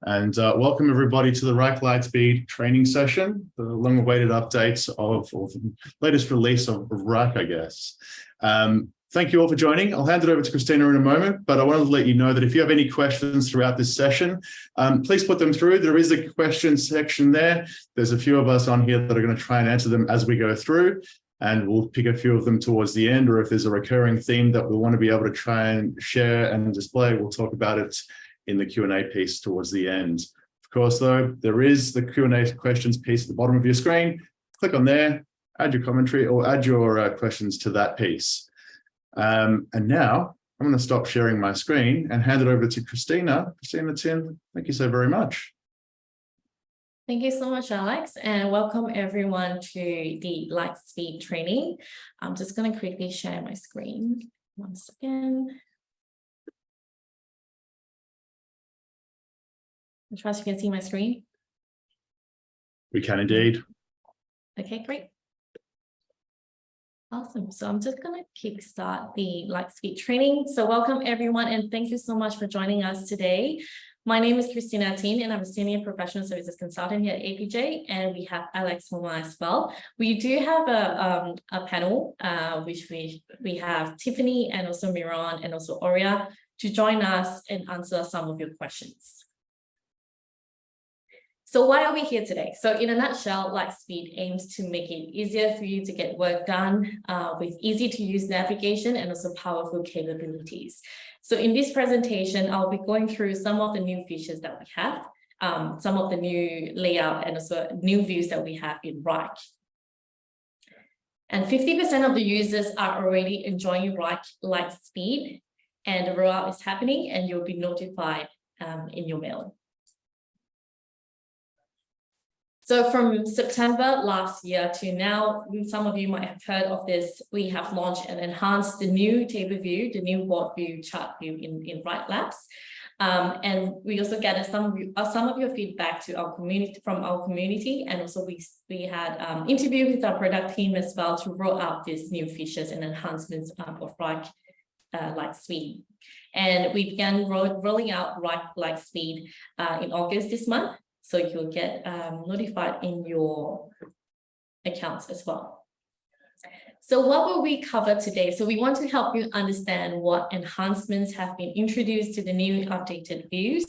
And welcome everybody to the Wrike Lightspeed training session, the long-awaited updates of the latest release of Wrike, I guess. Thank you all for joining. I'll hand it over to Christina in a moment, but I wanted to let you know that if you have any questions throughout this session, please put them through. There is a questions section there. There's a few of us on here that are going to try and answer them as we go through, and we'll pick a few of them towards the end, or if there's a recurring theme that we want to be able to try and share and display, we'll talk about it in the Q&A piece towards the end. Of course, though, there is the Q&A questions piece at the bottom of your screen. Click on there, add your commentary or add your questions to that piece. And now I'm going to stop sharing my screen and hand it over to Christina. Christina, Tim, thank you so very much. Thank you so much, Alex, and welcome everyone to the Lightspeed training. I'm just going to quickly share my screen. 1 second. I trust you can see my screen. We can indeed. Okay, great. Awesome. So I'm just going to kickstart the Lightspeed training. So welcome everyone, and thank you so much for joining us today. My name is Christina, and I'm a Senior Professional Services Consultant here at APJ, and we have Alex Homa as well. We do have a panel, which we have Tiffany and also Miran and also Oria to join us and answer some of your questions. So why are we here today? So in a nutshell, Lightspeed aims to make it easier for you to get work done with easy to use navigation and also powerful capabilities. So in this presentation, I'll be going through some of the new features that we have, some of the new layout and also new views that we have in Wrike. And 50% of the users are already enjoying Wrike Lightspeed, and the rollout is happening, and you'll be notified in your mail. So from September last year to now, some of you might have heard of this. We have launched and enhanced the new table view, the new board view, chart view in Wrike Labs. And we also gathered some of your feedback to our community from our community, and also we had interviews with our product team as well to roll out these new features and enhancements of Wrike Lightspeed. And we began rolling out Wrike Lightspeed in August this month. So you'll get notified in your accounts as well. So what will we cover today? So we want to help you understand what enhancements have been introduced to the new updated views,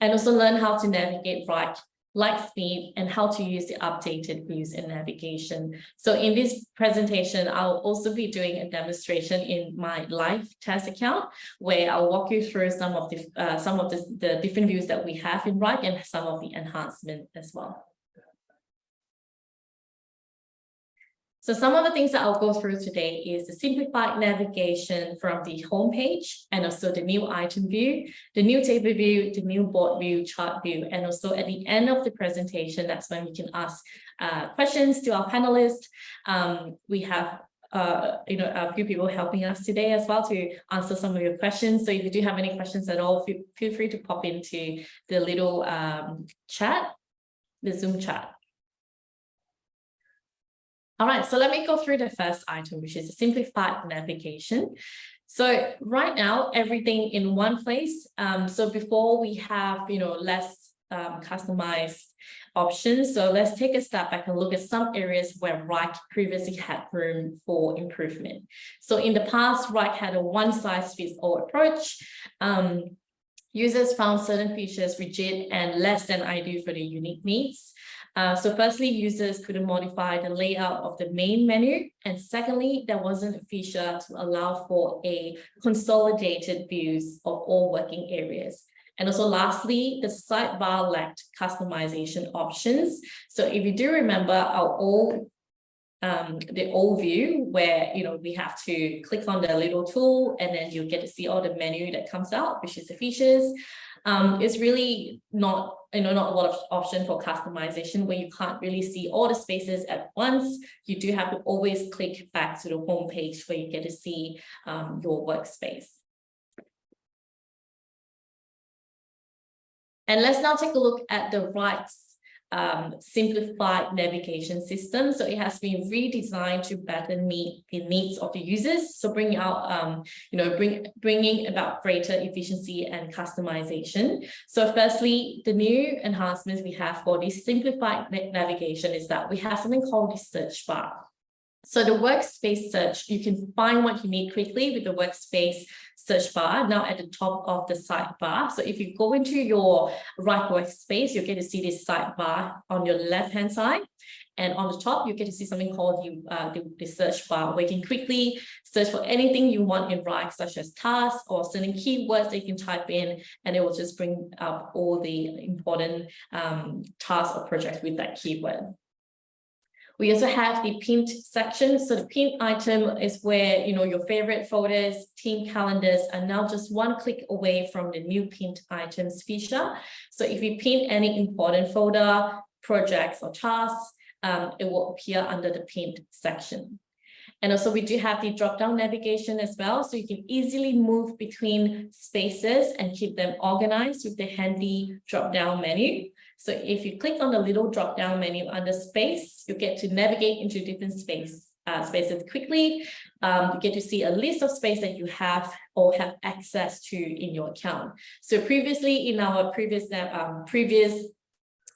and also learn how to navigate Wrike Lightspeed and how to use the updated views in navigation. So in this presentation, I'll also be doing a demonstration in my live test account, where I'll walk you through some of the different views that we have in Wrike and some of the enhancement as well. So some of the things that I'll go through today is the simplified navigation from the home page, and also the new item view, the new table view, the new board view, chart view, and also at the end of the presentation, that's when we can ask questions to our panelists. We have a few people helping us today as well to answer some of your questions. So if you do have any questions at all, feel free to pop into the little chat, the Zoom chat. All right, so let me go through the first item, which is a simplified navigation. So right now, everything in one place. So before we have, less customized options. So let's take a step back and look at some areas where Wrike previously had room for improvement. So in the past, Wrike had a one-size-fits-all approach. Users found certain features rigid and less than ideal for their unique needs. So firstly, users couldn't modify the layout of the main menu. And secondly, there wasn't a feature to allow for a consolidated views of all working areas. And also lastly, the sidebar lacked customization options. So if you do remember the old view where we have to click on the little tool and then you'll get to see all the menu that comes out, which is the features. It's really not a lot of option for customization where you can't really see all the spaces at once. You do have to always click back to the home page where you get to see your workspace. And let's now take a look at the Wrike's simplified navigation system. So it has been redesigned to better meet the needs of the users. So bringing out, bringing about greater efficiency and customization. So firstly, the new enhancements we have for this simplified navigation is that we have something called the search bar. So the workspace search, you can find what you need quickly with the workspace search bar now at the top of the sidebar. So if you go into your Wrike workspace, you get to see this sidebar on your left-hand side. And on the top, you get to see something called the search bar, where you can quickly search for anything you want in Wrike, such as tasks or certain keywords that you can type in, and it will just bring up all the important tasks or projects with that keyword. We also have the pinned section. So the pinned item is where, your favorite photos, team calendars are now just one click away from the new pinned items feature. So if you pin any important folder, projects or tasks, it will appear under the pinned section. And also we do have the drop-down navigation as well. So you can easily move between spaces and keep them organized with the handy drop-down menu. So if you click on the little drop-down menu under space, you get to navigate into different spaces quickly. You get to see a list of space that you have or have access to in your account. So previously in our previous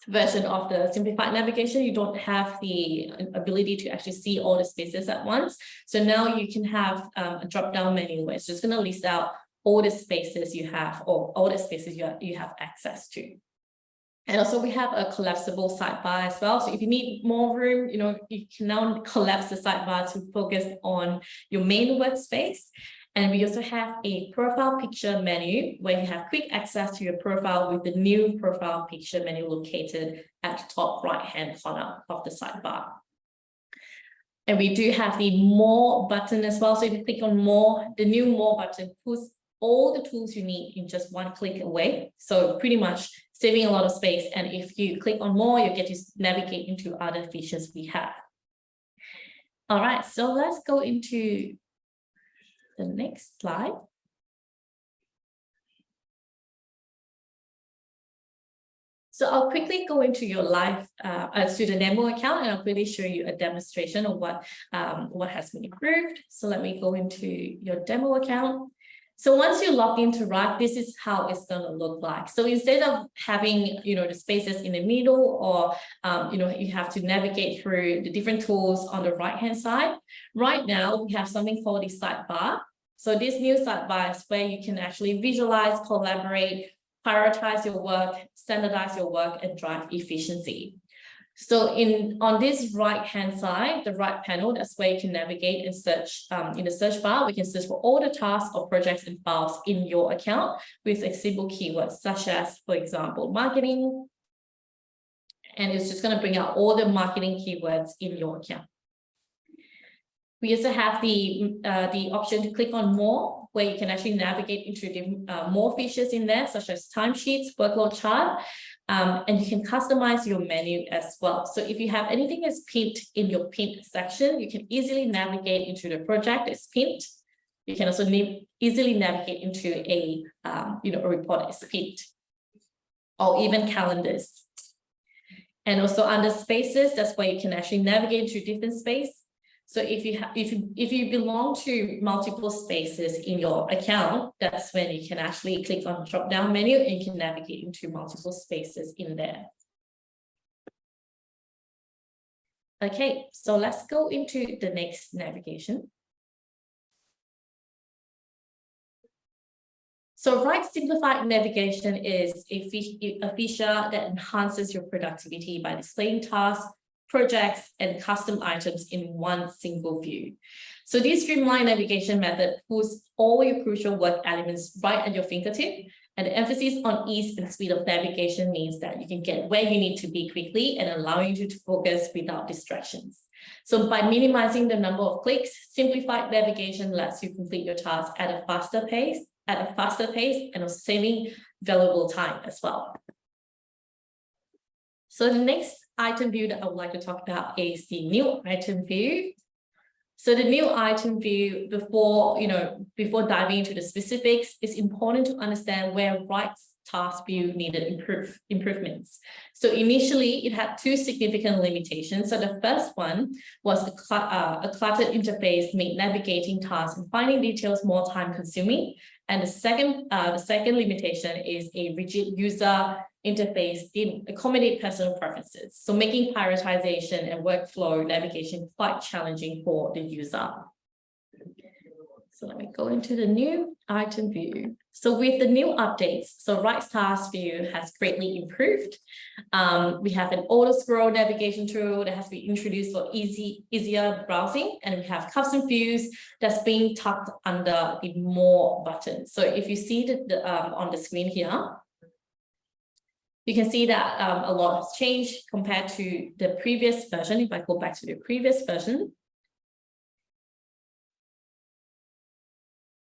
version of the simplified navigation, you don't have the ability to actually see all the spaces at once. So now you can have a drop-down menu where it's just going to list out all the spaces you have or all the spaces you have access to. And also we have a collapsible sidebar as well. So if you need more room, you can now collapse the sidebar to focus on your main workspace. And we also have a profile picture menu where you have quick access to your profile with the new profile picture menu located at the top right-hand corner of the sidebar. And we do have the More button as well. So if you click on More, the new More button puts all the tools you need in just one click away. So pretty much saving a lot of space. And if you click on More, you get to navigate into other features we have. All right, so let's go into the next slide. So I'll quickly go into your live to the demo account, and I'll quickly show you a demonstration of what has been improved. So let me go into your demo account. So once you log into Wrike, this is how it's going to look like. So instead of having, the spaces in the middle or, you have to navigate through the different tools on the right-hand side, right now we have something called the sidebar. So this new sidebar is where you can actually visualize, collaborate, prioritize your work, standardize your work, and drive efficiency. So on this right-hand side, the right panel, that's where you can navigate and search. In the search bar, we can search for all the tasks or projects and files in your account with a simple keywords, such as, for example, marketing. And it's just going to bring out all the marketing keywords in your account. We also have the option to click on More, where you can actually navigate into more features in there, such as timesheets, workload chart, and you can customize your menu as well. So if you have anything that's pinned in your pinned section, you can easily navigate into the project that's pinned. You can also easily navigate into a report that's pinned, or even calendars. And also under spaces, that's where you can actually navigate to different spaces. So if you belong to multiple spaces in your account, that's when you can actually click on the drop-down menu and you can navigate into multiple spaces in there. Okay, so let's go into the next navigation. So Wrike Simplified Navigation is a feature that enhances your productivity by displaying tasks, projects, and custom items in one single view. So this streamlined navigation method puts all your crucial work elements right at your fingertip, and the emphasis on ease and speed of navigation means that you can get where you need to be quickly and allowing you to focus without distractions. So by minimizing the number of clicks, simplified navigation lets you complete your task at a faster pace at a faster pace and also saving valuable time as well. So the next item view that I would like to talk about is the new item view. So the new item view, before diving into the specifics, it's important to understand where Wrike's task view needed improvements. So initially, it had two significant limitations. So the first one was a cluttered interface made navigating tasks and finding details more time-consuming. And the second limitation is a rigid user interface didn't accommodate personal preferences, so making prioritization and workflow navigation quite challenging for the user. So let me go into the new item view. So with the new updates, so Wrike's task view has greatly improved. We have an auto scroll navigation tool that has been introduced for easier browsing, and we have custom views that's being tucked under the more button. So if you see on the screen here, you can see that a lot has changed compared to the previous version. If I go back to the previous version.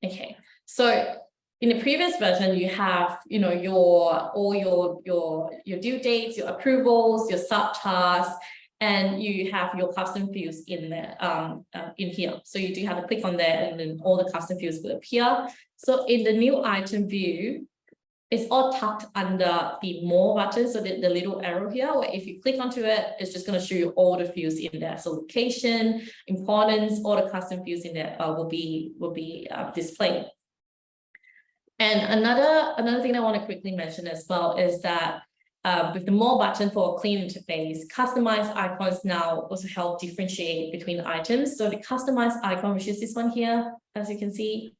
Okay, so in the previous version, you have all your due dates, your approvals, your subtasks, and you have your custom views in there in here. So you do have to click on there, and then all the custom views will appear. So in the new item view, it's all tucked under the more button. So the little arrow here, where if you click onto it, it's just going to show you all the views in there. So location, importance, all the custom views in there will be displayed. And another thing I want to quickly mention as well is that with the more button for a clean interface, customized icons now also help differentiate between items. So the customized icon, which is this one here, as you can see.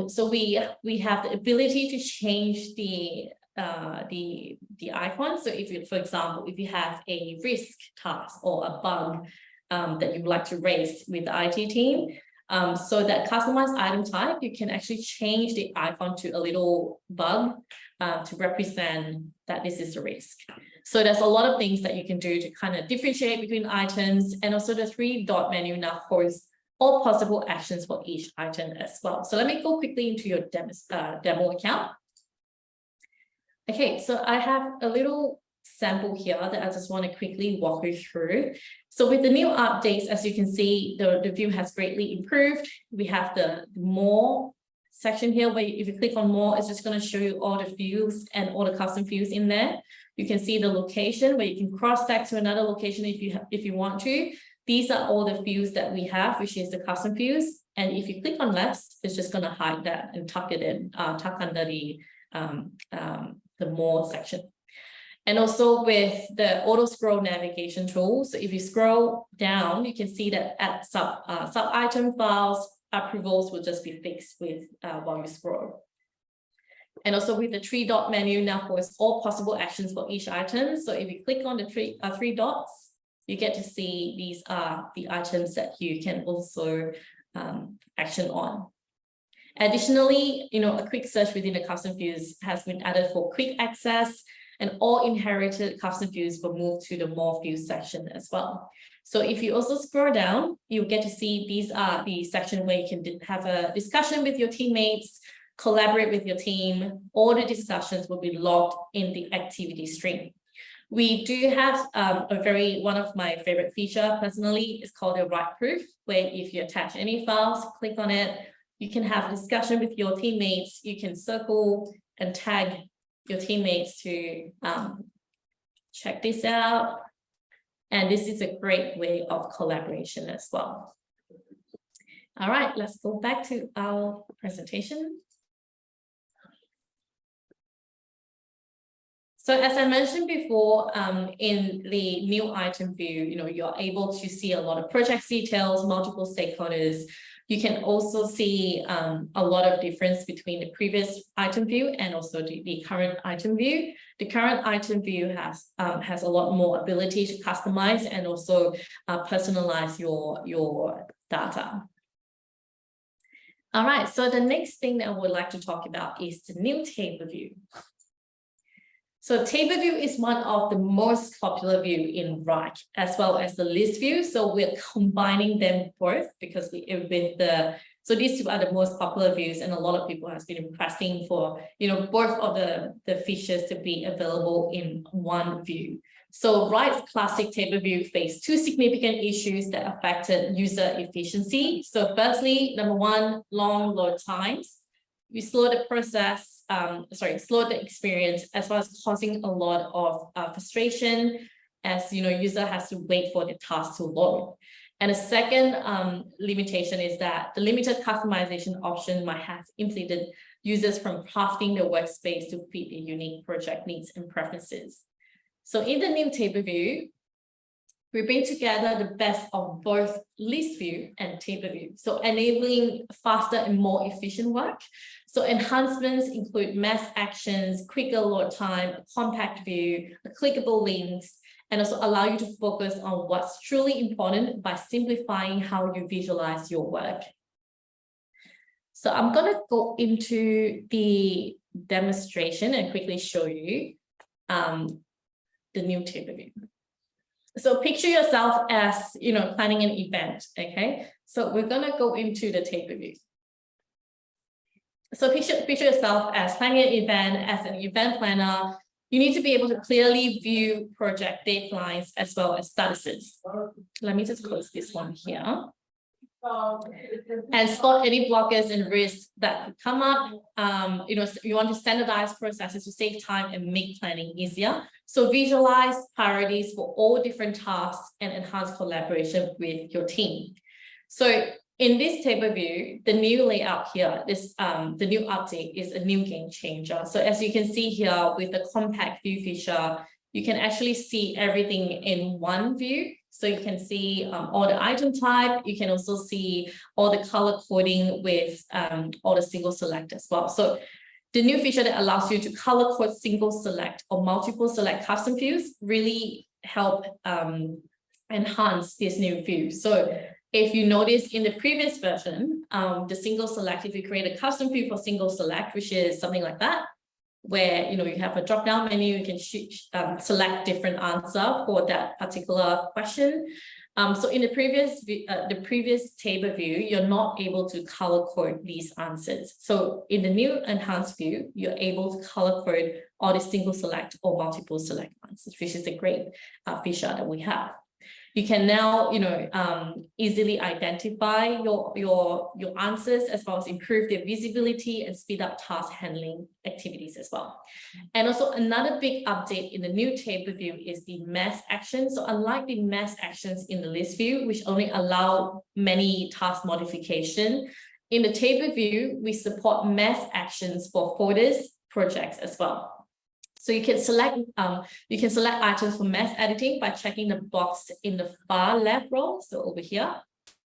So we have the ability to change the icon. So if you, for example, if you have a risk task or a bug that you would like to raise with the IT team, so that customized item type, you can actually change the icon to a little bug to represent that this is a risk. So there's a lot of things that you can do to kind of differentiate between items, and also the 3-dot menu now hosts all possible actions for each item as well. So let me go quickly into your demo account. Okay, so I have a little sample here that I just want to quickly walk you through. So with the new updates, as you can see, the view has greatly improved. We have the more section here, where if you click on more, it's just going to show you all the views and all the custom views in there. You can see the location, where you can cross stack to another location if you want to. These are all the views that we have, which is the custom views. And if you click on less, it's just going to hide that and tuck it in, tuck under the more section. And also with the auto scroll navigation tool, so if you scroll down, you can see that at sub item files, approvals will just be fixed with while you scroll. And also with the 3-dot menu now hosts all possible actions for each item. So if you click on the three dots, you get to see these are the items that you can also action on. Additionally, a quick search within the custom views has been added for quick access, and all inherited custom views will move to the more views section as well. So if you also scroll down, you get to see these are the section where you can have a discussion with your teammates, collaborate with your team. All the discussions will be logged in the activity stream. We do have one of my favorite feature personally is called a write proof, where if you attach any files, click on it, you can have a discussion with your teammates. You can circle and tag your teammates to check this out. And this is a great way of collaboration as well. All right, let's go back to our presentation. So as I mentioned before, in the new item view, you're able to see a lot of project details, multiple stakeholders. You can also see a lot of difference between the previous item view and also the current item view. The current item view has a lot more ability to customize and also personalize your data. All right, so the next thing that I would like to talk about is the new table view. So table view is one of the most popular view in Wrike, as well as the list view. So we're combining them both because with the So these two are the most popular views, and a lot of people have been requesting for, both of the features to be available in one view. So Wrike's classic table view faced two significant issues that affected user efficiency. So firstly, number one, long load times. We slowed the process, slowed the experience, as well as causing a lot of frustration, as user has to wait for the task to load. And a second limitation is that the limited customization option might have impeded users from crafting their workspace to fit their unique project needs and preferences. So in the new table view, we bring together the best of both list view and table view, so enabling faster and more efficient work. So enhancements include mass actions, quicker load time, a compact view, clickable links, and also allow you to focus on what's truly important by simplifying how you visualize your work. So I'm going to go into the demonstration and quickly show you the new table view. So picture yourself as, planning an event, okay? So we're going to go into the table view. So picture yourself as planning an event, as an event planner. You need to be able to clearly view project deadlines as well as statuses. Let me just close this one here. And spot any blockers and risks that could come up. You want to standardize processes to save time and make planning easier. So visualize priorities for all different tasks and enhance collaboration with your team. So in this table view, the new layout here, the new update is a new game changer. So as you can see here with the compact view feature, you can actually see everything in one view. So you can see all the item type. You can also see all the color coding with all the single select as well. So the new feature that allows you to color code single select or multiple select custom views really help enhance this new view. So if you notice in the previous version, the single select, if you create a custom view for single select, which is something like that, where you have a drop-down menu, you can select different answer for that particular question. So in the previous table view, you're not able to color code these answers. So in the new enhanced view, you're able to color code all the single select or multiple select answers, which is a great feature that we have. You can now, easily identify your answers, as well as improve their visibility and speed up task handling activities as well. And also another big update in the new table view is the mass actions. So unlike the mass actions in the list view, which only allow many task modification, in the table view, we support mass actions for folders, projects as well. So you can select items for mass editing by checking the box in the far left row. So over here,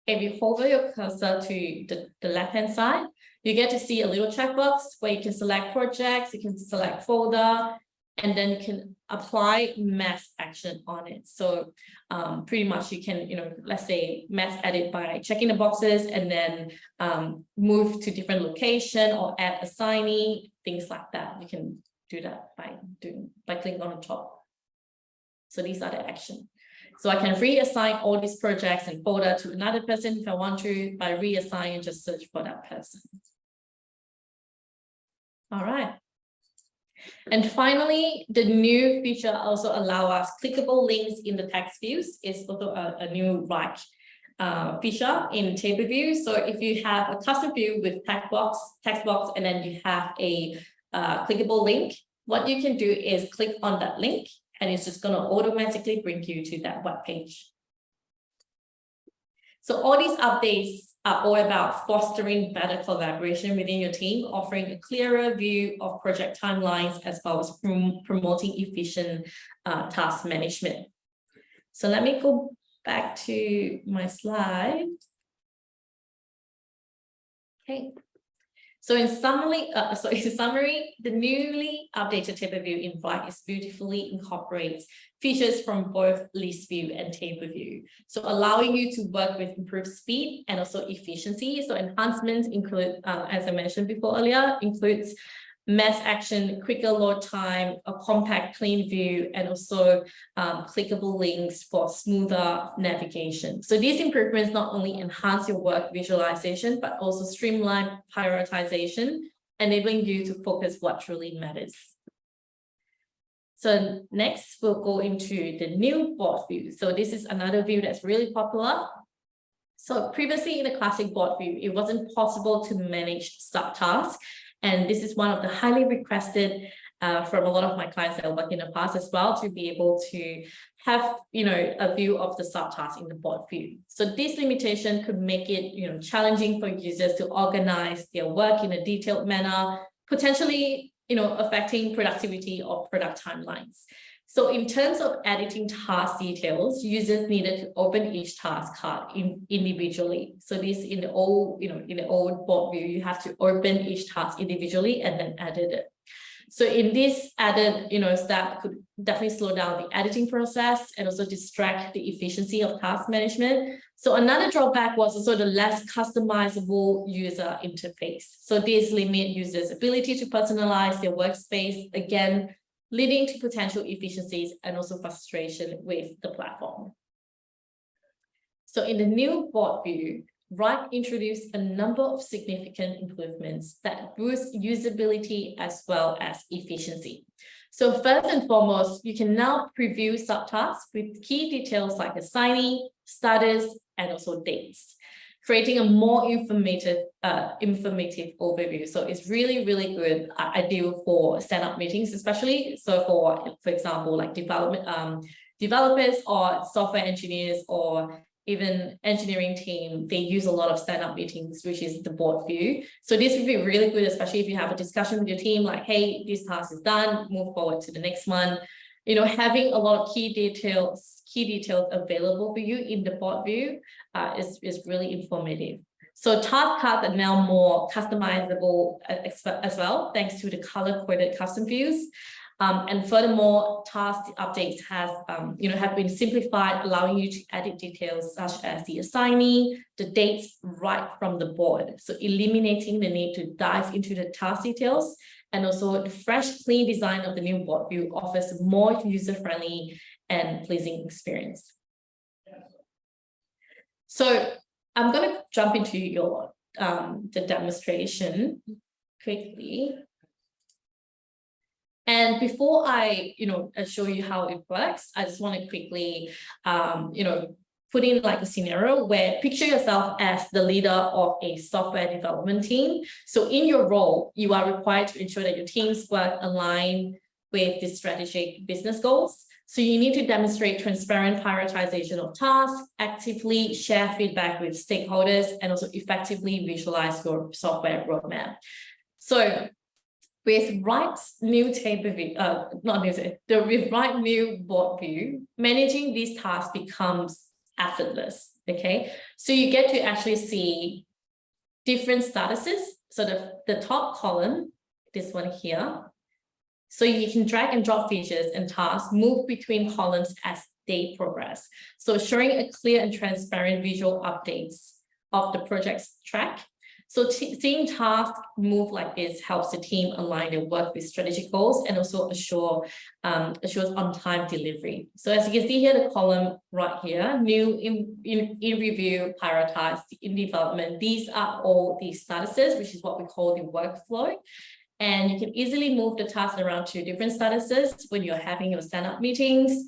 if you hover your cursor to the left-hand side, you get to see a little checkbox where you can select projects, you can select folder, and then you can apply mass action on it. So pretty much you can, let's say mass edit by checking the boxes and then move to different location or add assignee, things like that. You can do that by clicking on the top. So these are the actions. So I can reassign all these projects and folder to another person if I want to. By reassign and just search for that person. All right. And finally, the new feature also allows us clickable links in the text views. Is also a new Wrike feature in table view. So if you have a custom view with text box, and then you have a clickable link, what you can do is click on that link and it's just going to automatically bring you to that web page. So all these updates are all about fostering better collaboration within your team, offering a clearer view of project timelines, as well as promoting efficient task management. So let me go back to my slide. Okay. So in summary, the newly updated table view in Wrike is beautifully incorporates features from both list view and table view. So allowing you to work with improved speed and also efficiency. So enhancements include, as I mentioned before earlier, includes mass action, quicker load time, a compact, clean view, and also clickable links for smoother navigation. So these improvements not only enhance your work visualization, but also streamline prioritization, enabling you to focus what truly matters. So next, we'll go into the new board view. So this is another view that's really popular. So previously in the classic board view, it wasn't possible to manage subtasks. And this is one of the highly requested from a lot of my clients that I work in the past as well, to be able to have, a view of the subtasks in the board view. So this limitation could make it, challenging for users to organize their work in a detailed manner, potentially, affecting productivity or product timelines. So in terms of editing task details, users needed to open each task card individually. So this in the old board view, you have to open each task individually and then edit it. So in this added, step could definitely slow down the editing process and also distract the efficiency of task management. So another drawback was also the less customizable user interface. So this limit users' ability to personalize their workspace, again, leading to potential efficiencies and also frustration with the platform. So in the new board view, Wrike introduced a number of significant improvements that boost usability as well as efficiency. So first and foremost, you can now preview subtasks with key details like assigning, status, and also dates, creating a more informative overview. So it's really, really good, ideal for stand-up meetings, especially. So for example, like developers or software engineers or even engineering team, they use a lot of stand-up meetings, which is the board view. So this would be really good, especially if you have a discussion with your team, like, hey, this task is done, move forward to the next one. Having a lot of key details available for you in the board view is really informative. So task cards are now more customizable as well, thanks to the color-coded custom views. And furthermore, task updates have been simplified, allowing you to edit details such as the assignee, the dates right from the board. So eliminating the need to dive into the task details. And also the fresh, clean design of the new board view offers a more user-friendly and pleasing experience. So I'm going to jump into the demonstration quickly. And before I, show you how it works, I just want to quickly, put in like a scenario where picture yourself as the leader of a software development team. So in your role, you are required to ensure that your team's work align with the strategic business goals. So you need to demonstrate transparent prioritization of tasks, actively share feedback with stakeholders, and also effectively visualize your software roadmap. So with Wrike's new table view, with Wrike new board view, managing these tasks becomes effortless. Okay, so you get to actually see different statuses. So the top column, this one here. So you can drag and drop features and tasks, move between columns as they progress. So showing a clear and transparent visual updates of the project's track. So seeing tasks move like this helps the team align their work with strategic goals and also assures on-time delivery. So as you can see here, the column right here, new in review, prioritized, in development, these are all the statuses, which is what we call the workflow. And you can easily move the tasks around to different statuses when you're having your stand-up meetings.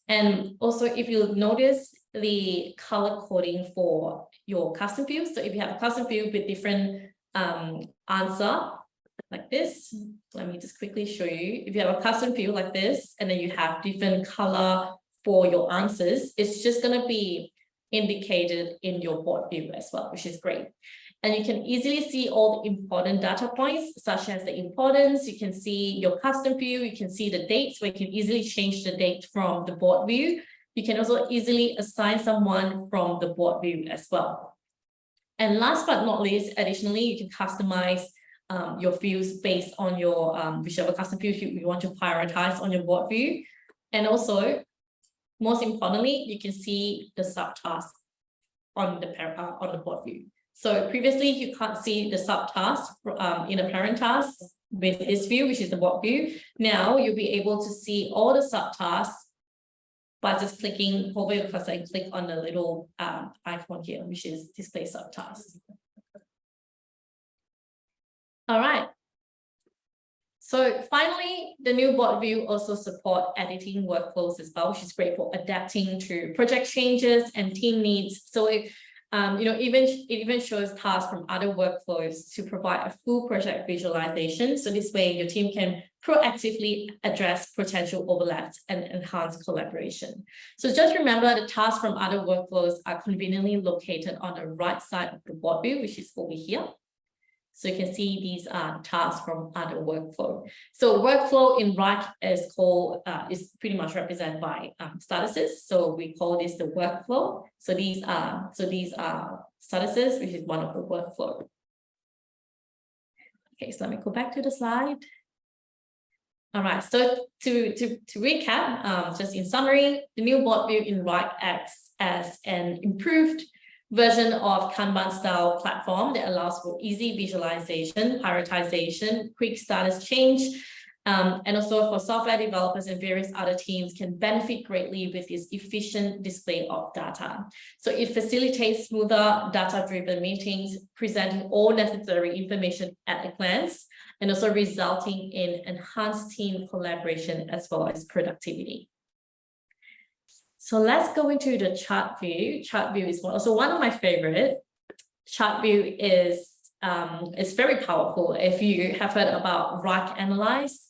And also, if you notice the color coding for your custom view. So if you have a custom view with different answer like this, let me just quickly show you. If you have a custom view like this, and then you have different color for your answers, it's just going to be indicated in your board view as well, which is great. And you can easily see all the important data points, such as the importance. You can see your custom view. You can see the dates, where you can easily change the date from the board view. You can also easily assign someone from the board view as well. And last but not least, additionally, you can customize your views based on your whichever custom view you want to prioritize on your board view. And also, most importantly, you can see the subtasks on the board view. So previously, you can't see the subtasks in a parent task. with this view, which is the work view. Now you'll be able to see all the subtasks by just clicking over your cursor and click on the little icon here, which is display subtasks. All right. So finally, the new board view also supports editing workflows as well, which is great for adapting to project changes and team needs. So it even shows tasks from other workflows to provide a full project visualization. So this way your team can proactively address potential overlaps and enhance collaboration. So just remember the tasks from other workflows are conveniently located on the right side of the board view, which is over here. So you can see these are tasks from other workflow. So workflow in Wrike is pretty much represented by statuses. So we call this the workflow. So these are statuses, which is one of the workflow. Okay, so let me go back to the slide. All right, so to recap, just in summary, the new board view in Wrike acts as an improved version of Kanban style platform that allows for easy visualization, prioritization, quick status change, and also for software developers and various other teams can benefit greatly with this efficient display of data. So it facilitates smoother data-driven meetings, presenting all necessary information at a glance, and also resulting in enhanced team collaboration as well as productivity. So let's go into the chart view. Chart view is also one of my favorite. Chart view is very powerful. If you have heard about Wrike Analyze,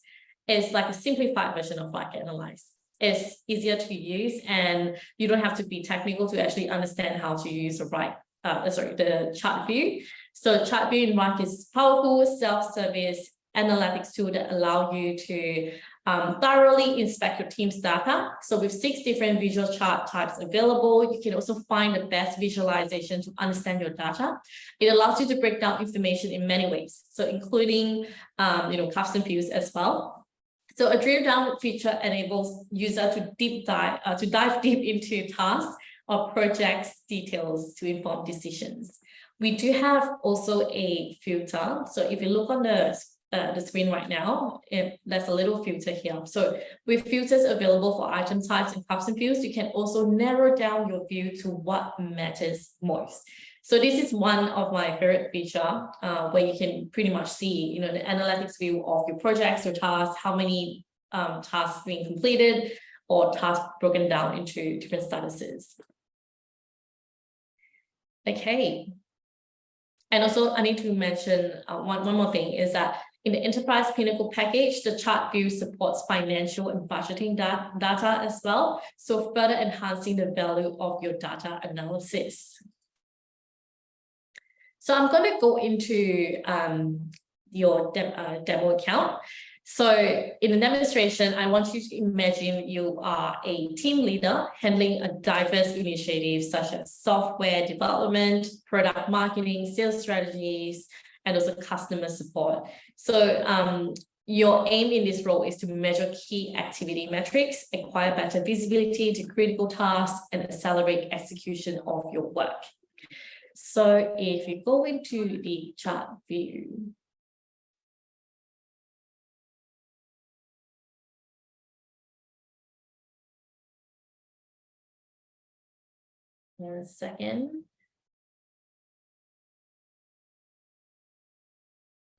it's like a simplified version of Wrike Analyze. It's easier to use, and you don't have to be technical to actually understand how to use the chart view. So chart view in Wrike is powerful self-service analytics tool that allow you to thoroughly inspect your team's data. So with 6 different visual chart types available, you can also find the best visualization to understand your data. It allows you to break down information in many ways, so including custom views as well. So a drill down feature enables user to dive deep into tasks or projects details to inform decisions. We do have also a filter. So if you look on the screen right now, there's a little filter here. So with filters available for item types and custom views, you can also narrow down your view to what matters most. So this is one of my favorite feature where you can pretty much see, the analytics view of your projects or tasks, how many tasks being completed or tasks broken down into different statuses. Okay. And also I need to mention one more thing is that in the Enterprise Pinnacle package, the chart view supports financial and budgeting data as well, so further enhancing the value of your data analysis. So I'm going to go into your demo account. So in the demonstration, I want you to imagine you are a team leader handling a diverse initiative such as software development, product marketing, sales strategies, and also customer support. So your aim in this role is to measure key activity metrics, acquire better visibility to critical tasks, and accelerate execution of your work. So if you go into the chart view, one second.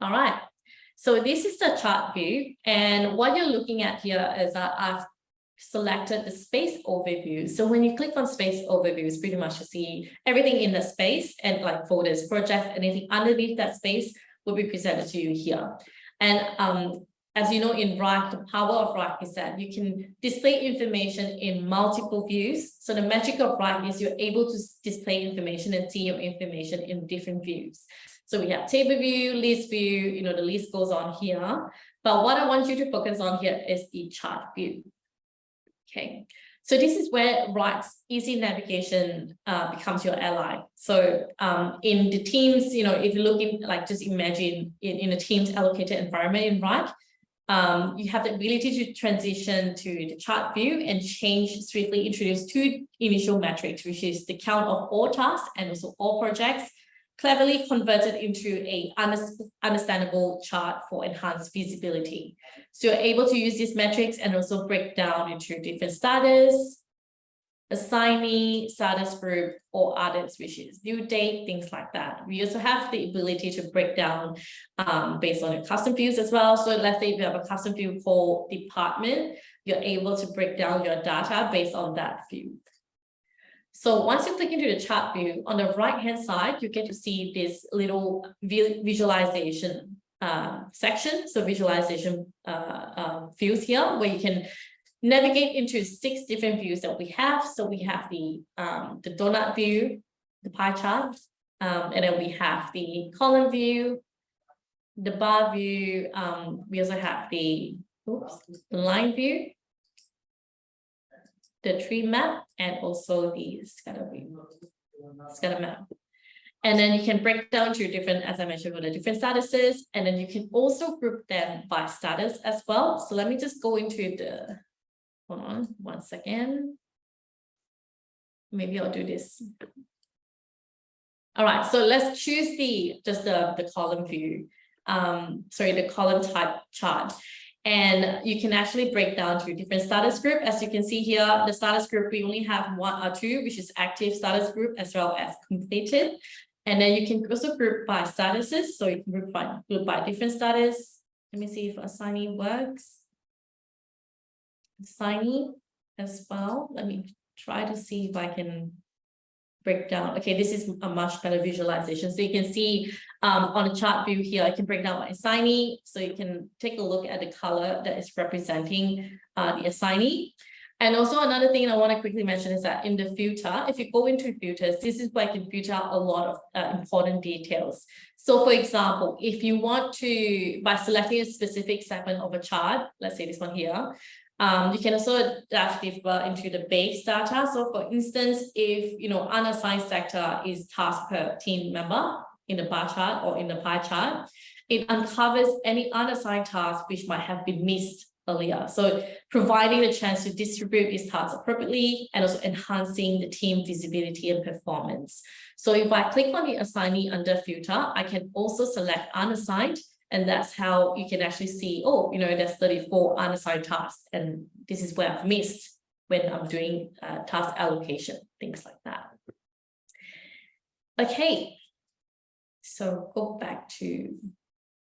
All right, so this is the chart view, and what you're looking at here is that I've selected the space overview. So when you click on space overview, it's pretty much to see everything in the space, and like folders, projects, anything underneath that space will be presented to you here. And as you know, in Wrike, the power of Wrike is that you can display information in multiple views. So the magic of Wrike is you're able to display information and see your information in different views. So we have table view, list view, the list goes on here. But what I want you to focus on here is the chart view. Okay, so this is where Wrike's easy navigation becomes your ally. So in the teams, if you look in, just imagine in a team's allocated environment in Wrike, you have the ability to transition to the chart view and swiftly introduce 2 initial metrics, which is the count of all tasks and also all projects, cleverly converted into a understandable chart for enhanced visibility. So you're able to use these metrics and also break down into different status, assignee, status group, or others, which is due date, things like that. We also have the ability to break down based on your custom views as well. So let's say if you have a custom view called department, you're able to break down your data based on that view. So once you click into the chart view, on the right-hand side, you get to see this little visualization section. So visualization views here, where you can navigate into 6 different views that we have. So we have the donut view, the pie chart, and then we have the column view, the bar view. We also have the line view, the tree map, and also the scatter map. And then you can break down to different, as I mentioned, with the different statuses, and then you can also group them by status as well. So let me just go into the, hold on one second. Maybe I'll do this. All right, so let's choose the column view, the column type chart. And you can actually break down to different status group. As you can see here, the status group, we only have 1 or 2, which is active status group as well as completed. And then you can also group by statuses. So you can group by different status. Let me see if assignee works. Assignee as well. Let me try to see if I can break down. Okay, this is a much better visualization. So you can see on the chart view here, I can break down my assignee. So you can take a look at the color that is representing the assignee. And also another thing I want to quickly mention is that in the filter, if you go into filters, this is where you can filter a lot of important details. So for example, if you want to, by selecting a specific segment of a chart, let's say this one here, you can also dive deeper into the base data. So for instance, if unassigned sector is task per team member in the bar chart or in the pie chart, it uncovers any unassigned tasks which might have been missed earlier. So providing the chance to distribute these tasks appropriately and also enhancing the team visibility and performance. So if I click on the assignee under filter, I can also select unassigned. And that's how you can actually see, there's 34 unassigned tasks. And this is where I've missed when I'm doing task allocation, things like that. Okay, so go back to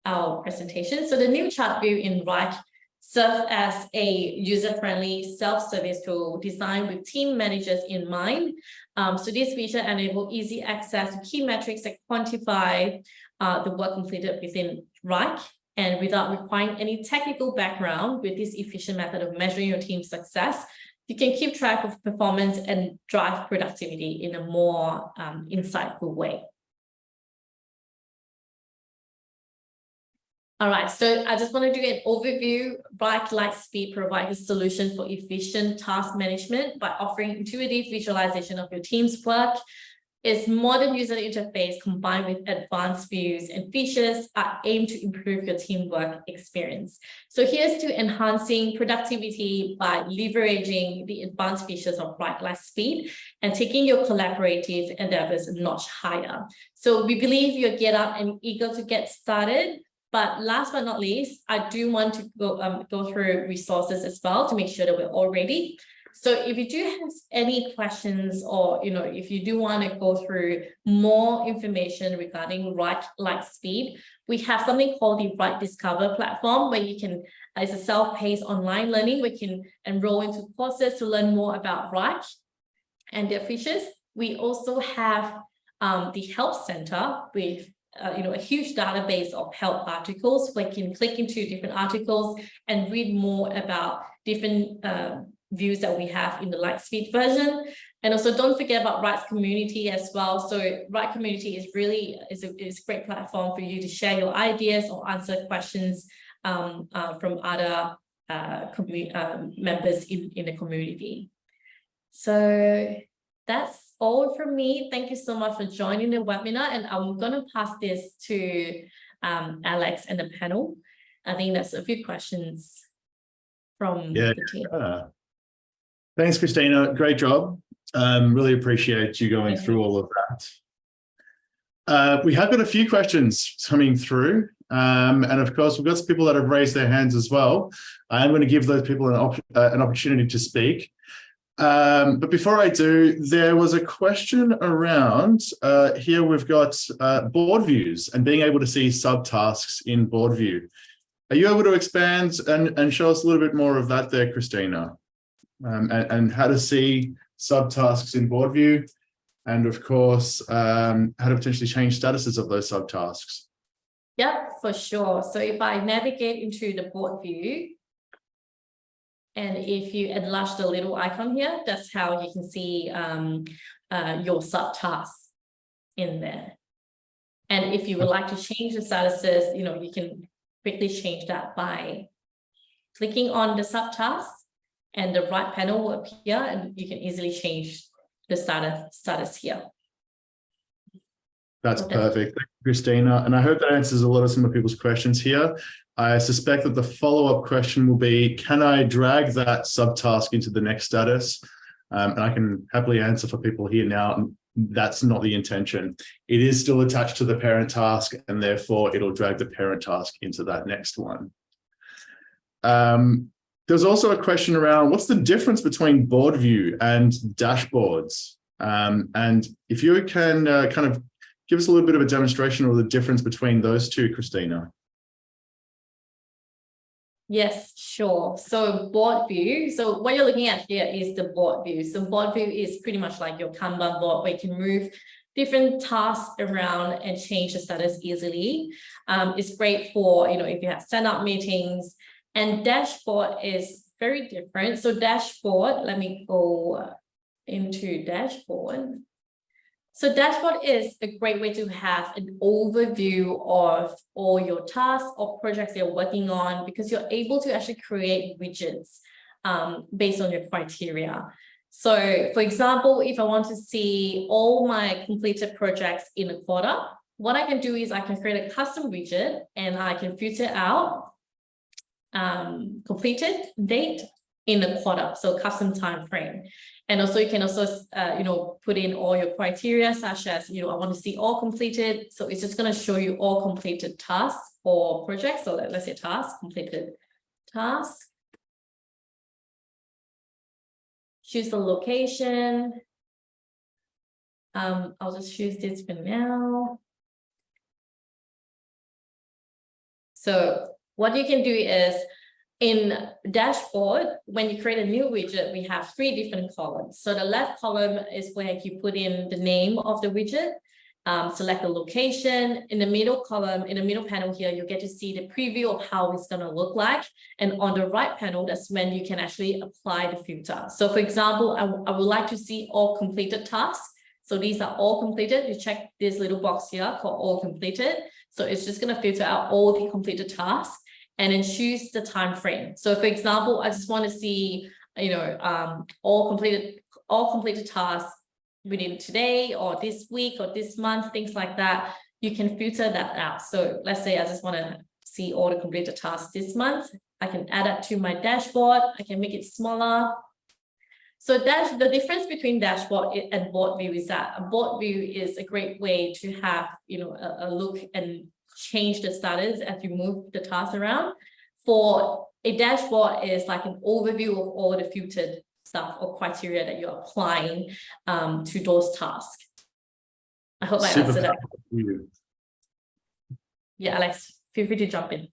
our presentation. So the new chart view in Wrike serves as a user-friendly self-service tool designed with team managers in mind. So this feature enables easy access to key metrics that quantify the work completed within Wrike, and without requiring any technical background. With this efficient method of measuring your team's success, you can keep track of performance and drive productivity in a more insightful way. All right, so I just want to do an overview. Wrike Lightspeed provides a solution for efficient task management by offering intuitive visualization of your team's work. Its modern user interface combined with advanced views and features are aimed to improve your teamwork experience. So here's to enhancing productivity by leveraging the advanced features of Wrike Lightspeed and taking your collaborative endeavors a notch higher. So we believe you're geared up and eager to get started. But last but not least, I do want to go through resources as well to make sure that we're all ready. So if you do have any questions, or if you do want to go through more information regarding Wrike Lightspeed, we have something called the Wrike Discover platform, where you can, it's a self-paced online learning, we can enroll into courses to learn more about Wrike and their features. We also have the Help Center with a huge database of help articles where you can click into different articles and read more about different views that we have in the Lightspeed version. And also don't forget about Wrike's community as well. So Wrike community is really is a great platform for you to share your ideas or answer questions from other members in the community. So that's all from me. Thank you so much for joining the webinar, and I'm going to pass this to Alex and the panel. I think that's a few questions from the team. Thanks, Christina. Great job. Really appreciate you going through all of that. We have got a few questions coming through. And of course, we've got some people that have raised their hands as well. I'm going to give those people an opportunity to speak. But before I do, there was a question around, here we've got board views and being able to see subtasks in board view. Are you able to expand and show us a little bit more of that there, Christina? And how to see subtasks in board view, and of course, how to potentially change statuses of those subtasks. Yeah, for sure. So if I navigate into the board view, and if you enlarge the little icon here, that's how you can see your subtasks in there. And if you would like to change the statuses, you can quickly change that by clicking on the subtask, and the right panel will appear, and you can easily change the status here. That's perfect. Thank you, Christina. And I hope that answers a lot of some of people's questions here. I suspect that the follow-up question will be, can I drag that subtask into the next status? And I can happily answer for people here now. That's not the intention. It is still attached to the parent task, and therefore it'll drag the parent task into that next one. There's also a question around what's the difference between board view and dashboards? And if you can kind of give us a little bit of a demonstration of the difference between those two, Christina. Yes, sure. So board view. So what you're looking at here is the board view. So board view is pretty much like your Kanban board, where you can move different tasks around and change the status easily. It's great for, if you have stand-up meetings. And dashboard is very different. So dashboard, let me go into dashboard. So dashboard is a great way to have an overview of all your tasks or projects you're working on, because you're able to actually create widgets based on your criteria. So for example, if I want to see all my completed projects in a quarter, what I can do is I can create a custom widget, and I can filter out completed date in a quarter, so custom time frame. And also you can also put in all your criteria, such as I want to see all completed, so it's just going to show you all completed tasks or projects. So let's say task, completed task. Choose the location. I'll just choose this for now. So what you can do is, in dashboard, when you create a new widget, we have 3 different columns. So the left column is where you put in the name of the widget, select the location. In the middle column, in the middle panel here, you get to see the preview of how it's going to look like. And on the right panel, that's when you can actually apply the filter. So for example, I would like to see all completed tasks. So these are all completed. You check this little box here called all completed. So it's just going to filter out all the completed tasks, and then choose the time frame. So for example, I just want to see, all completed tasks within today or this week or this month, things like that. You can filter that out. So let's say I just want to see all the completed tasks this month. I can add that to my dashboard. I can make it smaller. So the difference between dashboard and board view is that a board view is a great way to have, a look and change the status as you move the tasks around. For a dashboard is like an overview of all the filtered stuff or criteria that you're applying to those tasks. I hope I answered that. Yeah, Alex, feel free to jump in.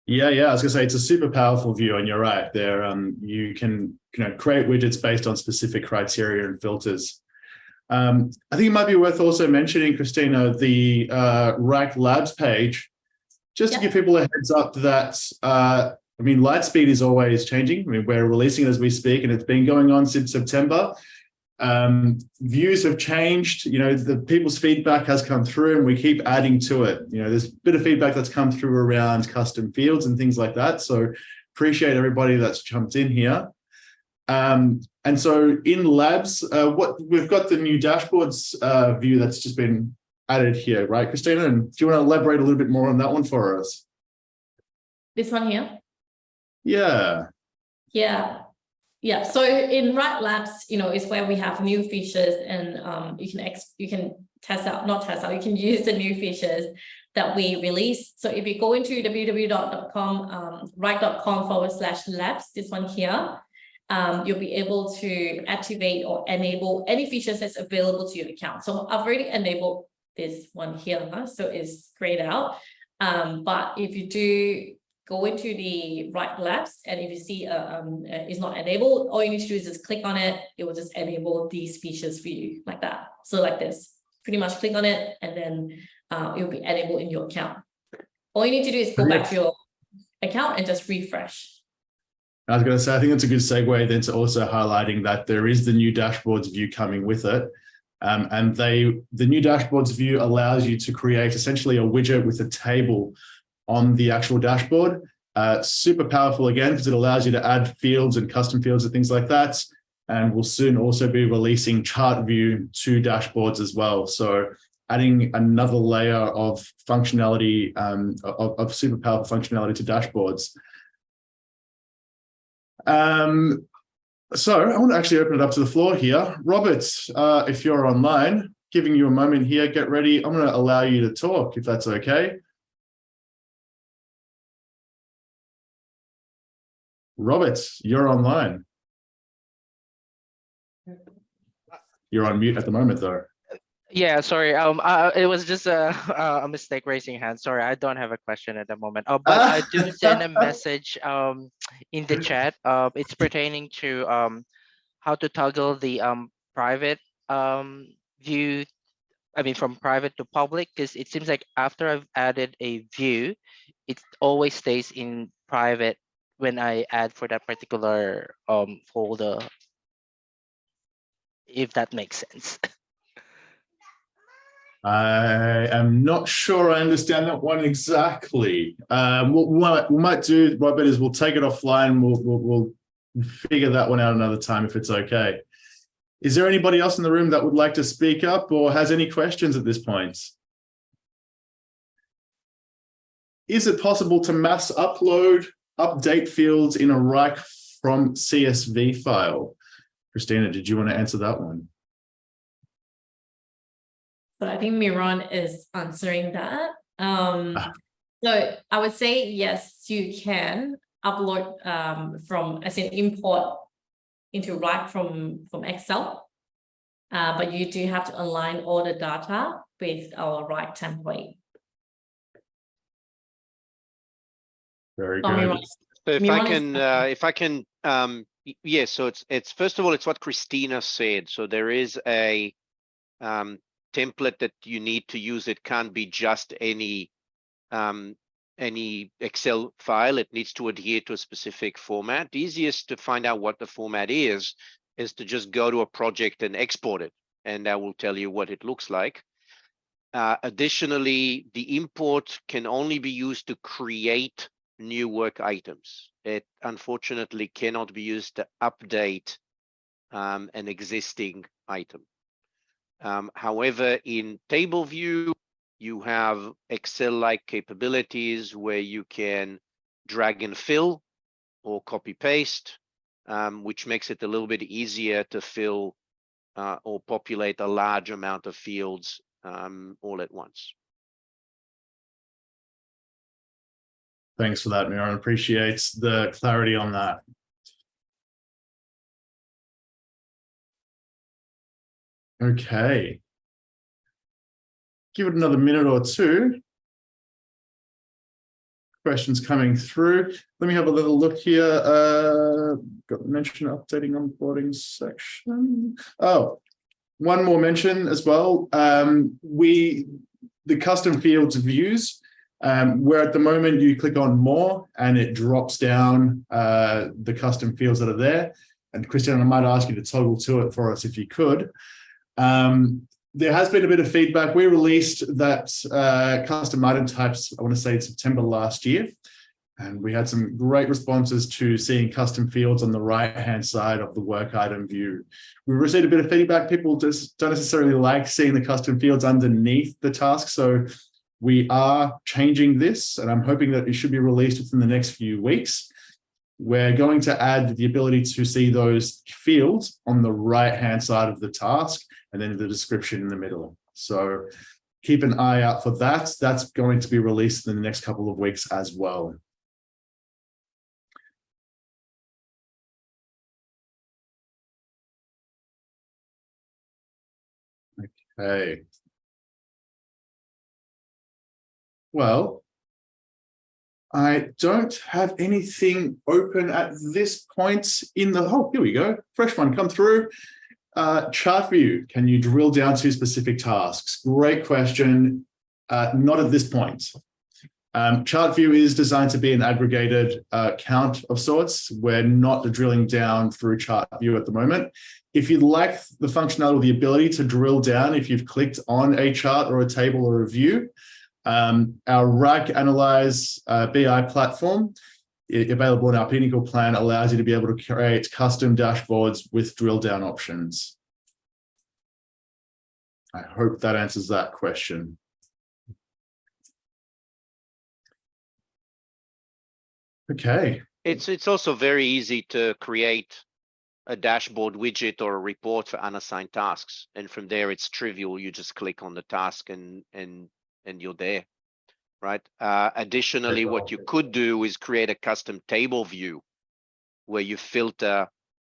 Yeah, I was gonna say it's a super powerful view, and you're right there. You can create widgets based on specific criteria and filters. I think it might be worth also mentioning, Christina, the Wrike Labs page, just to give people a heads up that, Lightspeed is always changing. We're releasing it as we speak, and it's been going on since September. Views have changed, the people's feedback has come through, and we keep adding to it. There's a bit of feedback that's come through around custom fields and things like that. So appreciate everybody that's jumped in here. And so in Labs, what we've got the new dashboards view that's just been added here, right, Christina? And do you want to elaborate a little bit more on that one for us? This one here? Yeah. Yeah. Yeah, so in Wrike Labs, is where we have new features, and you can you can use the new features that we release. So if you go into www.wrike.com/labs, this one here, you'll be able to activate or enable any features that's available to your account. So I've already enabled this one here, so it's grayed out. But if you do go into the Wrike Labs, and if you see it's not enabled, all you need to do is just click on it. It will just enable these features for you like that. So like this, pretty much click on it, and then it will be enabled in your account. All you need to do is go back to your account and just refresh. I was going to say, I think it's a good segue then to also highlighting that there is the new dashboards view coming with it. And the new dashboards view allows you to create essentially a widget with a table on the actual dashboard. Super powerful again, because it allows you to add fields and custom fields and things like that. And we'll soon also be releasing chart view to dashboards as well. So adding another layer of functionality, of super powerful functionality to dashboards. So I want to actually open it up to the floor here. Robert, if you're online, giving you a moment here, get ready. I'm going to allow you to talk, if that's okay. Robert, you're online. You're on mute at the moment, though. Yeah, sorry. It was just a mistake raising hand. Sorry, I don't have a question at the moment. But I do send a message in the chat. It's pertaining to how to toggle the private view. I mean, from private to public, because it seems like after I've added a view, it always stays in private when I add for that particular folder, if that makes sense. I am not sure I understand that one exactly. What we might do, Robert, is we'll take it offline. We'll figure that one out another time if it's okay. Is there anybody else in the room that would like to speak up or has any questions at this point? Is it possible to mass update fields in a Wrike from CSV file? Christina, did you want to answer that one? So I think Miron is answering that. So I would say, yes, you can upload as in import into Wrike from Excel. But you do have to align all the data with our Wrike template. Very good. So if I can, yeah, so it's first of all, it's what Christina said. So there is a template that you need to use. It can't be just any Excel file. It needs to adhere to a specific format. The easiest to find out what the format is to just go to a project and export it, and that will tell you what it looks like. Additionally, the import can only be used to create new work items. It unfortunately cannot be used to update an existing item. However, in table view, you have Excel-like capabilities where you can drag and fill or copy paste, which makes it a little bit easier to fill or populate a large amount of fields all at once. Thanks for that, Miron. Appreciate the clarity on that. Okay. Give it another minute or two. Questions coming through. Let me have a little look here. Got mention updating onboarding section. Oh, one more mention as well. The custom fields views, where at the moment you click on more and it drops down the custom fields that are there. And Christina, I might ask you to toggle to it for us if you could. There has been a bit of feedback. We released that custom item types, I want to say in September last year, and we had some great responses to seeing custom fields on the right-hand side of the work item view. We received a bit of feedback. People just don't necessarily like seeing the custom fields underneath the task. So we are changing this, and I'm hoping that it should be released within the next few weeks. we're going to add the ability to see those fields on the right-hand side of the task, and then the description in the middle. So keep an eye out for that. That's going to be released in the next couple of weeks as well. Okay. Well, I don't have anything open at this point in the, oh, here we go. Fresh one come through. Chart view, can you drill down to specific tasks? Great question. Not at this point. Chart view is designed to be an aggregated count of sorts. We're not drilling down through chart view at the moment. If you'd like the functionality or the ability to drill down, if you've clicked on a chart or a table or a view, our Wrike Analyze BI platform, available in our Pinnacle plan, allows you to be able to create custom dashboards with drill down options. I hope that answers that question. Okay. It's also very easy to create a dashboard widget or a report for unassigned tasks. And from there, it's trivial. You just click on the task and you're there, right? Additionally, what you could do is create a custom table view where you filter.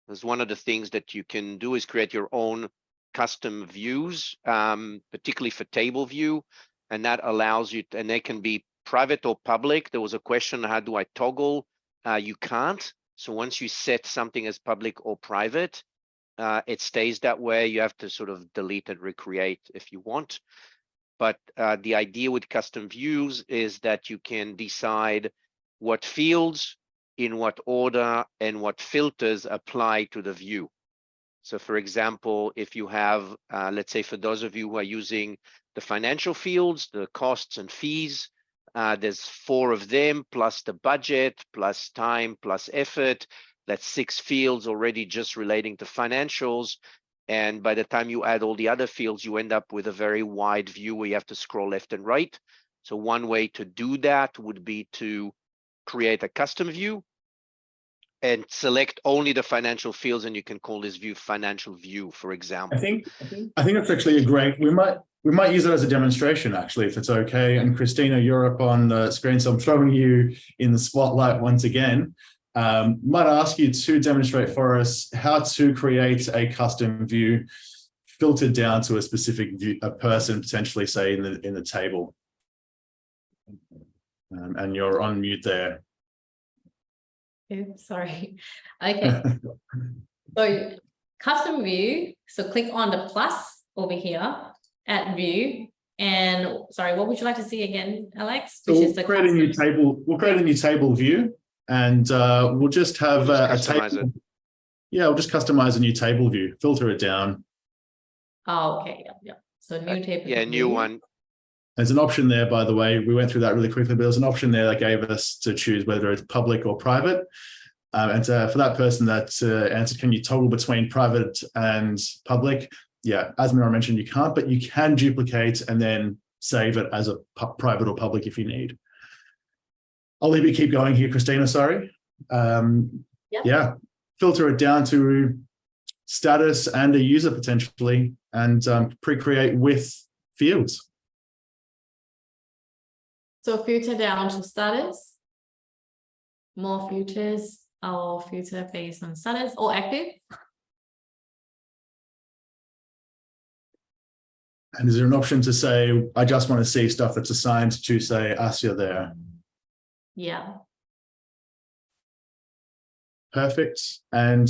There's one of the things that you can do is create your own custom views, particularly for table view. And that allows you, and they can be private or public. There was a question, how do I toggle? You can't. So once you set something as public or private, it stays that way. You have to sort of delete and recreate if you want. But the idea with custom views is that you can decide what fields, in what order, and what filters apply to the view. So for example, if you have, let's say for those of you who are using the financial fields, the costs and fees, there's 4 of them, plus the budget, plus time, plus effort. That's 6 fields already just relating to financials. And by the time you add all the other fields, you end up with a very wide view where you have to scroll left and right. So one way to do that would be to create a custom view and select only the financial fields, and you can call this view financial view, for example. I think that's actually a great, we might use it as a demonstration, actually, if it's okay. And Christina, you're up on the screen, so I'm throwing you in the spotlight once again. Might ask you to demonstrate for us how to create a custom view filtered down to a specific view, a person potentially, say in the table. And you're on mute there. Oops, sorry. Okay. So custom view. So click on the plus over here, add view. And sorry, what would you like to see again, Alex? So we'll create a new table. We'll create a new table view, and we'll just have a table. Yeah, we'll just customize a new table view, filter it down. Oh, okay. Yeah. So new table. Yeah, new one. There's an option there, by the way. We went through that really quickly, but there's an option there that gave us to choose whether it's public or private. And for that person that answered, can you toggle between private and public? Yeah, as Mira mentioned, you can't, but you can duplicate and then save it as a private or public if you need. I'll leave you keep going here, Christina, sorry. Yeah, filter it down to status and a user potentially, and pre-create with fields. So filter down to status, more filters, or filter based on status or active. And is there an option to say, I just want to see stuff that's assigned to, say, Asya there? Yeah. Perfect. And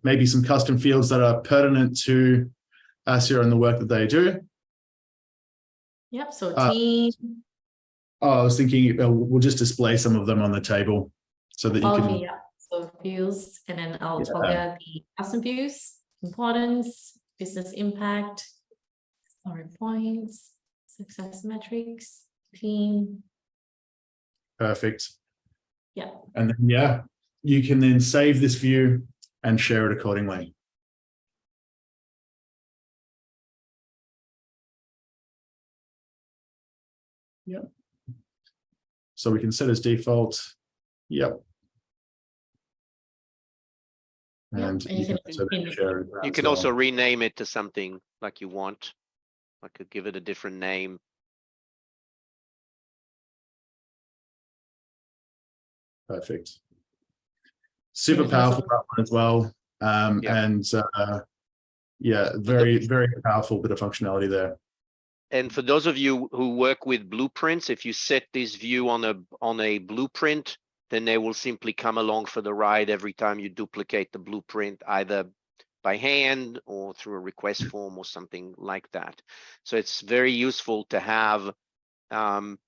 maybe some custom fields that are pertinent to Asya and the work that they do. Yep. So team. I was thinking we'll just display some of them on the table so that you can. Yeah. So views, and then I'll toggle the custom views, importance, business impact, story points, success metrics, team. Perfect. Yeah. And then, you can then save this view and share it accordingly. Yep. So we can set as default. Yep. And and you can also pin. share it around You as can well. also rename it to something like you want. I could give it a different name. Perfect. Super can powerful also- that one as well. Yeah. And yeah, very, very powerful bit of functionality there. And for those of you who work with blueprints, if you set this view on a blueprint, then they will simply come along for the ride every time you duplicate the blueprint, either by hand or through a request form or something like that. So it's very useful to have. And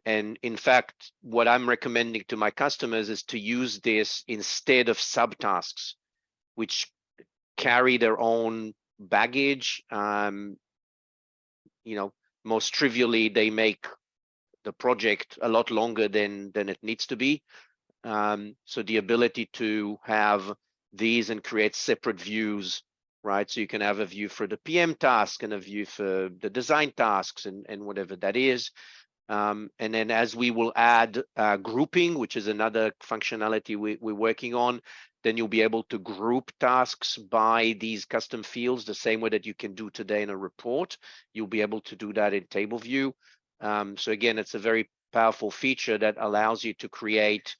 in fact, what I'm recommending to my customers is to use this instead of subtasks, which carry their own baggage. You know, most trivially, they make the project a lot longer than it needs to be. So the ability to have these and create separate views, right? So you can have a view for the PM task and a view for the design tasks and whatever that is. And then as we will add grouping, which is another functionality we're working on, then you'll be able to group tasks by these custom fields the same way that you can do today in a report. You'll be able to do that in table view. So again, it's a very powerful feature that allows you to create,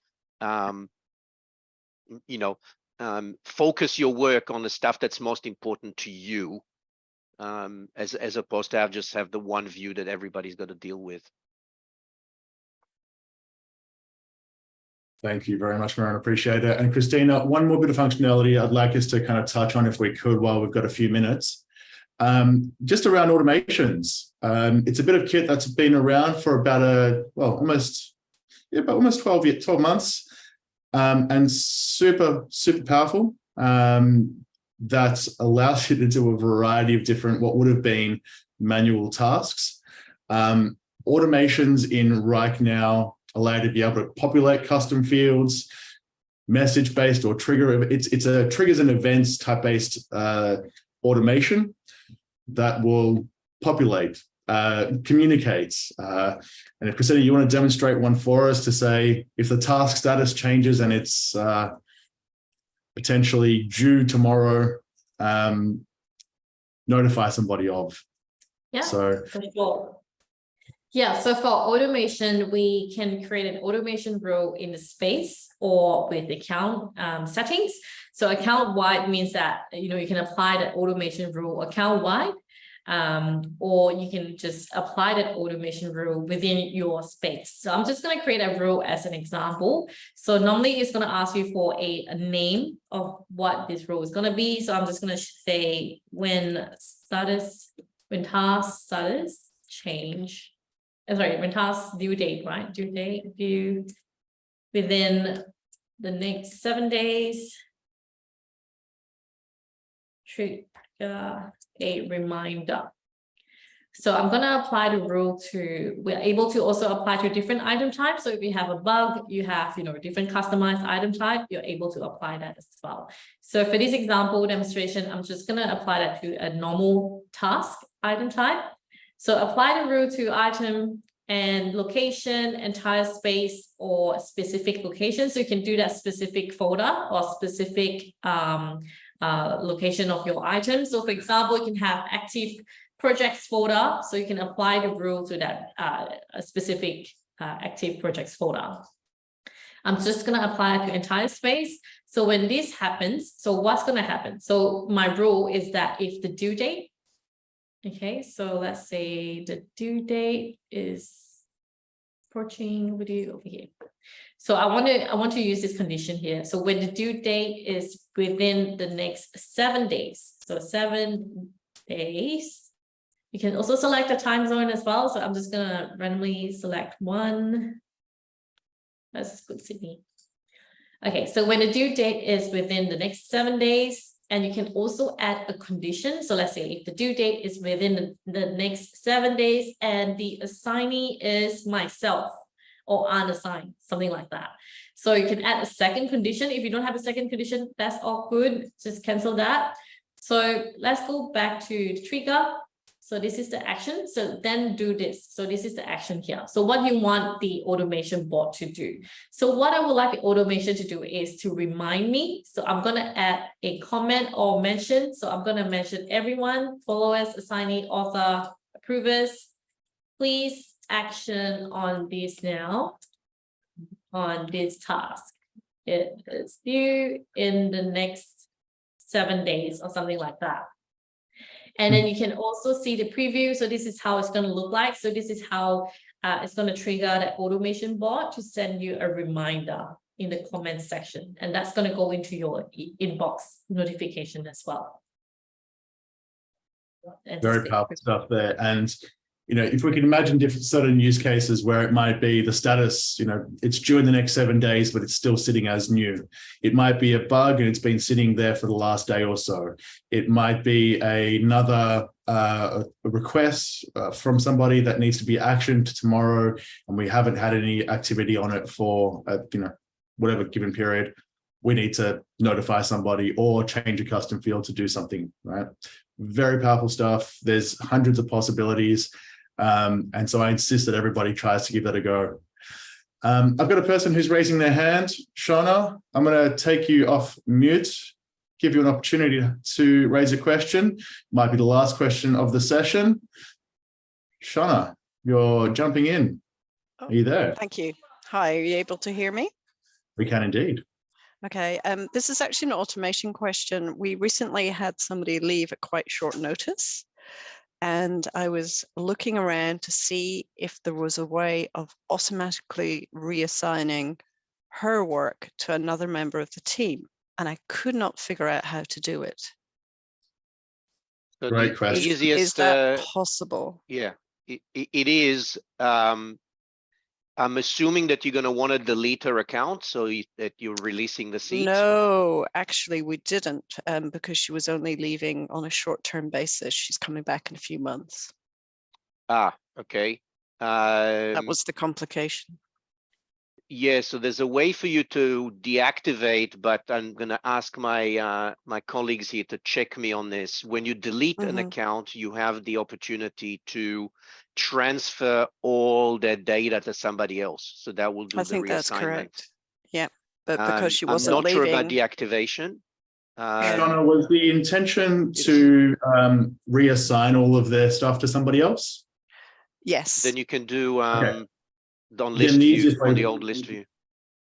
focus your work on the stuff that's most important to you, as opposed to just have the one view that everybody's got to deal with. Thank you very much, Marin. Appreciate it. And Christina, one more bit of functionality I'd like us to kind of touch on if we could while we've got a few minutes. Just around automations. It's a bit of kit that's been around for about almost 12 months, and super powerful. That allows you to do a variety of different what would have been manual tasks. Automations in Wrike now allow you to be able to populate custom fields, message-based or trigger. It's a triggers and events type-based automation that will populate, communicate. And if Christina, you want to demonstrate one for us to say if the task status changes and it's potentially due tomorrow, notify somebody of. Yeah, So for sure. Yeah, so for automation, we can create an automation rule in the space or with account settings. So account wide means that you can apply that automation rule account wide, or you can just apply that automation rule within your space. So I'm just going to create a rule as an example. So normally it's going to ask you for a name of what this rule is going to be. So I'm just going to say when task status change. When task due date, right? Due date, due within the next 7 days. Trigger a reminder. So I'm going to apply the rule we're able to also apply to different item types. So if you have a bug, you have, different customized item type, you're able to apply that as well. So for this example demonstration, I'm just going to apply that to a normal task item type. So apply the rule to item and location, entire space, or specific location. So you can do that specific folder or specific location of your item. So for example, you can have active projects folder. So you can apply the rule to that a specific active projects folder. I'm just going to apply it to entire space. So when this happens, so what's going to happen? So my rule is that if the due date, okay, so let's say the due date is approaching with you over here. So I want to use this condition here. So when the due date is within the next 7 days, so 7 days, you can also select the time zone as well. So I'm just gonna randomly select one. Let's put Sydney. Okay, so when the due date is within the next 7 days, and you can also add a condition. So let's say if the due date is within the next 7 days and the assignee is myself or unassigned, something like that. So you can add a second condition. If you don't have a second condition, that's all good. Just cancel that. So let's go back to the trigger. So this is the action. So then do this. So this is the action here. So what you want the automation bot to do. So what I would like the automation to do is to remind me. So I'm going to add a comment or mention. So I'm going to mention everyone, followers, assignee, author, approvers. Please action on this now, on this task. It is due in the next 7 days or something like that. And then you can also see the preview. So this is how it's going to look like. So this is how it's going to trigger the automation bot to send you a reminder in the comment section. And that's going to go into your inbox notification as well. Very powerful stuff there. And, you know, if we can imagine different certain use cases where it might be the status, you know, it's due in the next 7 days, but it's still sitting as new. It might be a bug and it's been sitting there for the last day or so. It might be another a request from somebody that needs to be actioned tomorrow, and we haven't had any activity on it for, you know, whatever given period. We need to notify somebody or change a custom field to do something, right? Very powerful stuff. There's hundreds of possibilities. And so I insist that everybody tries to give that a go. I've got a person who's raising their hand. Shauna, I'm going to take you off mute, give you an opportunity to raise a question. Might be the last question of the session. Shauna, you're jumping in. Are you there? Thank you. Hi, are you able to hear me? We can indeed. Okay, this is actually an automation question. We recently had somebody leave at quite short notice, and I was looking around to see if there was a way of automatically reassigning her work to another member of the team, and I could not figure out how to do it. So Great the question. easiest, Is that possible? yeah, it is. I'm assuming that you're going to want to delete her account so that you're releasing the seat. No, actually we didn't, because she was only leaving on a short-term basis. She's coming back in a few months. Ah, okay. That was the complication. Yeah, so there's a way for you to deactivate, but I'm going to ask my my colleagues here to check me on this. When you delete an account, you have the opportunity to transfer all their data to somebody else. So that will do I the think that's reassignment. correct. Yeah, but because she wasn't I'm not leaving. sure about deactivation. Shauna, was the intention to reassign all of their stuff to somebody else? Yes. Then you can do Okay. on list view, easiest way on the to- old list view.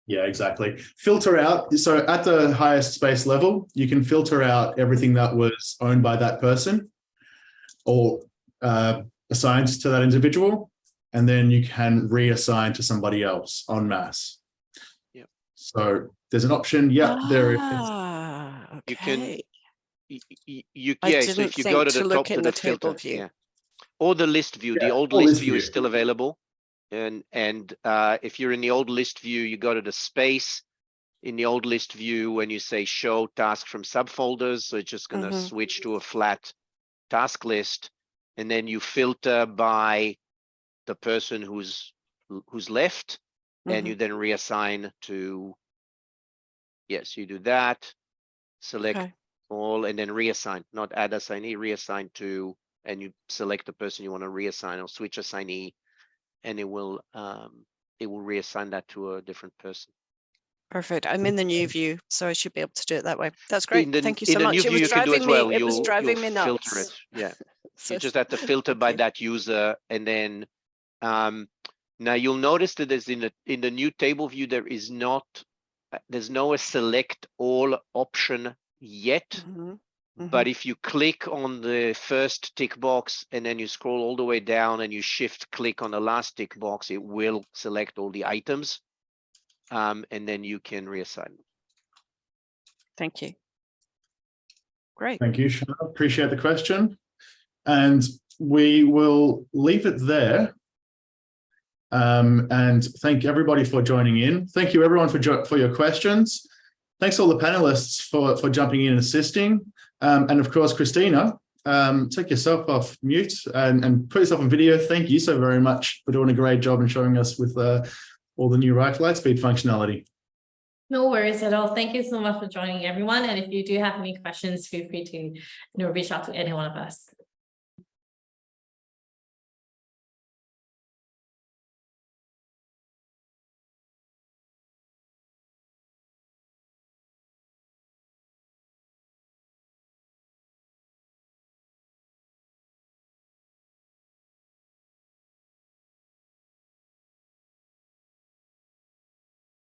Yeah, exactly. Filter out. So at the highest space level, you can filter out everything that was owned by that person or assigned to that individual, and then you can reassign to somebody else en masse. Yep. So there's an option. Yeah, there is. Okay. You can. I Yeah, didn't so if you think go to to the look top to in the the table filter, view. yeah, or the list view. The Yeah, old or list list view is view. still available, and if you're in the old list view, you go to the space in the old list view when you say show task from subfolders. So it's just going to switch to a flat task list, and then you filter by the person who's left, and you then reassign to. Yes, you do that. Select all and then reassign, not add assignee, reassign to, and you select the person you want to reassign or switch assignee, and it will reassign that to a different person. Perfect. I'm in the new view, so I should be able to do it that way. That's great. Thank you so in the much. new It view was you can do driving as well. me. It was driving me You'll nuts. filter it. Yeah, So you just have to filter thank by you. that user, and then now you'll notice that there's in the new table view there's no a select all option yet. But if you click on the first tick box and then you scroll all the way down and you shift click on the last tick box, it will select all the items, and then you can reassign them. Thank you. Great. Thank you, Shauna. Appreciate the question. And we will leave it there. And thank everybody for joining in. Thank you everyone for your questions. Thanks all the panelists for jumping in and assisting. And of course, Christina, take yourself off mute and put yourself on video. Thank you so very much for doing a great job and showing us with all the new Wrike Lightspeed functionality. No worries at all. Thank you so much for joining, everyone. And if you do have any questions, feel free to reach out to any one of us.